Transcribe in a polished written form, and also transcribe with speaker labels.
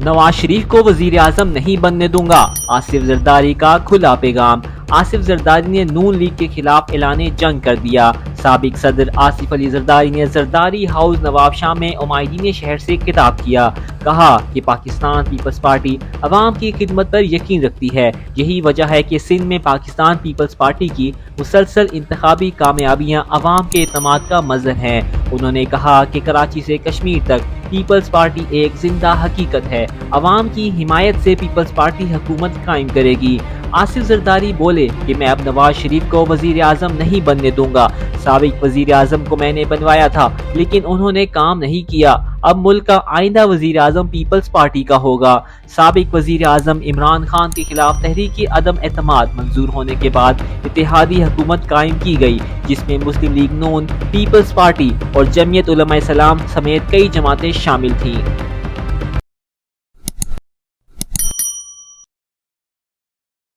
Speaker 1: नवाज शरीफ को वजीर आजम नहीं बनने दूंगा, आसिफ जरदारी का खुला पैगाम। आसिफ जरदारी ने नून लीग के खिलाफ ऐलान जंग कर दिया। साबिक सदर आसिफ अली जरदारी ने जरदारी हाउस नवाब शाह में उमायदीन शहर से खिताब किया। कहा कि पाकिस्तान पीपल्स पार्टी अवाम की खिदमत पर यकीन रखती है। यही वजह है कि सिंध में पाकिस्तान पीपल्स पार्टी की मुसलसल इंतखाबी कामयाबियां अवाम के एतमाद का मज़हर हैं। उन्होंने कहा कि कराची से कश्मीर तक पीपल्स पार्टी एक जिंदा हकीकत है। अवाम की हिमायत से पीपल्स पार्टी हुकूमत कायम करेगी। आसिफ जरदारी बोले कि मैं अब नवाज शरीफ को वजीर आजम नहीं बनने दूंगा। साबिक वजीर आजम को मैंने बनवाया था, लेकिन उन्होंने काम नहीं किया। अब मुल्क का आइंदा वजीर आजम पीपल्स पार्टी का होगा। साबिक वजीर आजम इमरान खान के खिलाफ तहरीक अदम एतमाद मंजूर होने के बाद इत्तेहादी हुकूमत कायम की गई, जिसमें मुस्लिम लीग नून, पीपल्स पार्टी और जमीयत उलमा इस्लाम समेत कई जमातें शामिल थीं।